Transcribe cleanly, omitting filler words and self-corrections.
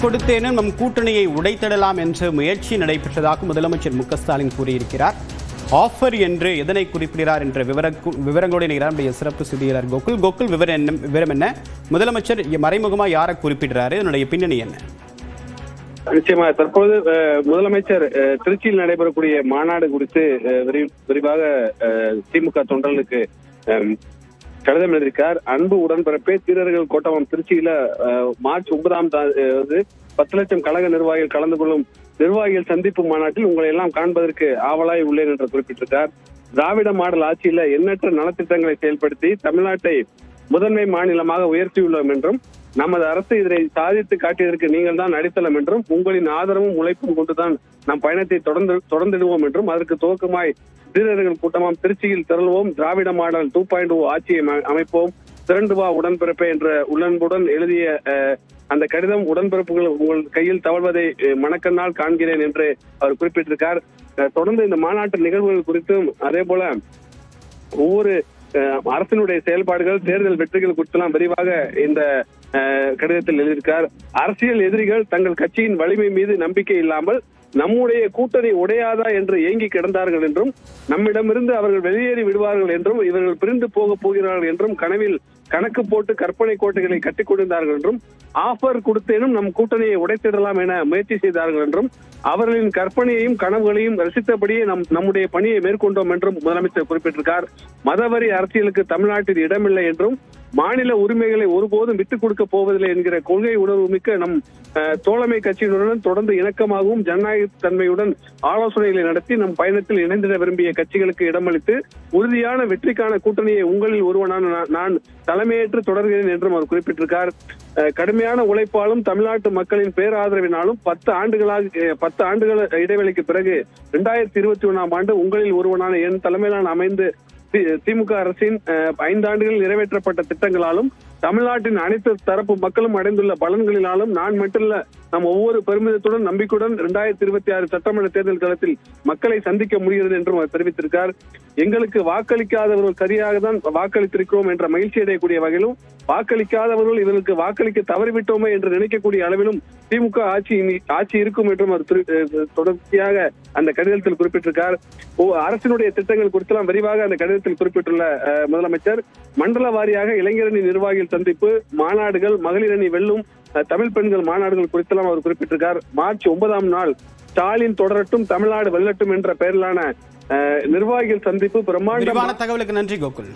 கொடுத்தேனும் நம் கூட்டணியை உடைத்திடலாம் என்ற முயற்சி நடைபெற்றதாக முதலமைச்சர் மு க ஸ்டாலின் கூறியிருக்கிறார். ஆஃபர் என்று எதனை குறிப்பிடுகிறார் என்ற விவரங்களோடு நம்முடைய சிறப்பு செய்தியாளர் கோகுல். விவரம் என்ன? முதலமைச்சர் மறைமுகமாக யாரை குறிப்பிடுறாரு? இதனுடைய பின்னணி என்ன? நிச்சயமா தற்போது முதலமைச்சர் திருச்சியில் நடைபெறக்கூடிய மாநாடு குறித்து விரிவாக திமுக தொண்டர்களுக்கு கடிதம் எழுதியிருக்கார். அன்பு உடன்பிறப்பே, தீரர்கள் கோட்டமம் திருச்சியில மார்ச் 9 10 லட்சம் கழக நிர்வாகிகள் கலந்து கொள்ளும் நிர்வாகிகள் சந்திப்பு மாநாட்டில் உங்களை எல்லாம் காண்பதற்கு ஆவலாய் உள்ளேன் என்று குறிப்பிட்டிருக்கார். திராவிட மாடல் ஆட்சியில எண்ணற்ற நலத்திட்டங்களை செயல்படுத்தி தமிழ்நாட்டை முதன்மை மாநிலமாக உயர்த்தியுள்ளோம் என்றும் நமது அரசு இதனை சாதித்து காட்டியதற்கு நீங்கள் தான் அடித்தளம் என்றும் உங்களின் ஆதரவும் உழைப்பும் கொண்டுதான் நம் பயணத்தை தொடர்ந்திடுவோம் என்றும் அதற்கு துவக்கமாய் தீரர்கள் கூட்டமாம் திருச்சியில் திரள்வோம், திராவிட மாடல் 2.0 ஆட்சியை அமைப்போம், திரண்டு வா உடன்பிறப்பே என்ற உள்ளன்புடன் எழுதிய அந்த கடிதம் உடன்பிறப்புகள் உங்கள் கையில் தவழ்வதை மணக்கண்ணால் காண்கிறேன் என்று அவர் குறிப்பிட்டிருக்கார். தொடர்ந்து இந்த மாநாட்டு நிகழ்வுகள் குறித்தும் அதே போல ஒவ்வொரு அரசினுடைய செயல்பாடுகள், தேர்தல் வெற்றிகள் குறித்தெல்லாம் விரிவாக இந்த கடிதத்தில் எழுதியிருக்கார். அரசியல் எதிரிகள் தங்கள் கட்சியின் வலிமை மீது நம்பிக்கை இல்லாமல் நம்முடைய கூட்டணி உடையாதா என்று ஏங்கி கிடந்தார்கள் என்றும் நம்மிடமிருந்து அவர்கள் வெளியேறி விடுவார்கள் என்றும் இவர்கள் பிரிந்து போக போகிறார்கள் என்றும் கனவில் கணக்கு போட்டு கற்பனை கோட்டைகளை கட்டிக் கொண்டிருந்தார்கள் என்றும் ஆஃபர் கொடுத்தேனும் நம் கூட்டணியை உடைத்திடலாம் என முயற்சி செய்தார்கள் என்றும் அவர்களின் கற்பனையையும் கனவுகளையும் ரசித்தபடியே நம்முடைய பணியை மேற்கொண்டோம் என்றும் முதலமைச்சர் குறிப்பிட்டிருக்கார். மதவரி அரசியலுக்கு தமிழ்நாட்டில் இடமில்லை என்றும் மாநில உரிமைகளை ஒருபோதும் விட்டுக் கொடுக்க போவதில்லை என்கிற கொள்கை உணர்வு மிக்க நம் தோழமை கட்சியினருடன் தொடர்ந்து இணக்கமாகவும் ஜனநாயக தன்மையுடன் ஆலோசனைகளை நடத்தி நம் பயணத்தில் இணைந்திட விரும்பிய கட்சிகளுக்கு இடமளித்து உறுதியான வெற்றிக்கான கூட்டணியை உங்களில் ஒருவனான நான் தலைமையேற்று தொடர்கிறேன் என்றும் அவர் குறிப்பிட்டிருக்கார். கடுமையான உழைப்பாலும் தமிழ்நாட்டு மக்களின் பேராதரவினாலும் 10 ஆண்டுகள் இடைவெளிக்கு பிறகு 2021 ஆண்டு உங்களில் ஒருவனான என் தலைமையிலான அமைந்து திமுக அரசின் 5 ஆண்டுகளில் நிறைவேற்றப்பட்ட திட்டங்களாலும் தமிழ்நாட்டின் அனைத்து தரப்பு மக்களும் அடைந்துள்ள பலன்களினாலும் நான் மட்டுமல்ல நம் ஒவ்வொரு பெருமிதத்துடன் நம்பிக்கையுடன் 2026 சட்டமன்ற தேர்தல் களத்தில் மக்களை சந்திக்க முடிகிறது என்றும் அவர் தெரிவித்திருக்கார். எங்களுக்கு வாக்களிக்காதவர்கள் சரியாக தான் வாக்களித்திருக்கிறோம் என்ற மகிழ்ச்சி அடையக்கூடிய வகையிலும் வாக்களிக்காதவர்கள் இவர்களுக்கு வாக்களிக்க தவறிவிட்டோமே என்று நினைக்கக்கூடிய அளவிலும் திமுக ஆட்சி இருக்கும் என்றும் அவர் தொடர்ச்சியாக அந்த கடிதத்தில் குறிப்பிட்டிருக்கார். அரசினுடைய திட்டங்கள் குறித்தெல்லாம் விரிவாக அந்த கடிதத்தில் குறிப்பிட்டுள்ள முதலமைச்சர் மண்டல வாரியாக இளைஞரணி நிர்வாகிகள் சந்திப்பு, மாநாடுகள், மகளிர் அணி வெல்லும், தமிழ் பெண்கள் மாநாடுகள் குறித்தெல்லாம் அவர் குறிப்பிட்டிருக்கார். மார்ச் 9 ஸ்டாலின் தொடரட்டும், தமிழ்நாடு வெல்லட்டும் என்ற பெயரிலான நிர்வாகிகள் சந்திப்பு பிரம்மாண்டமான தகவலுக்கு நன்றி கோகுல்.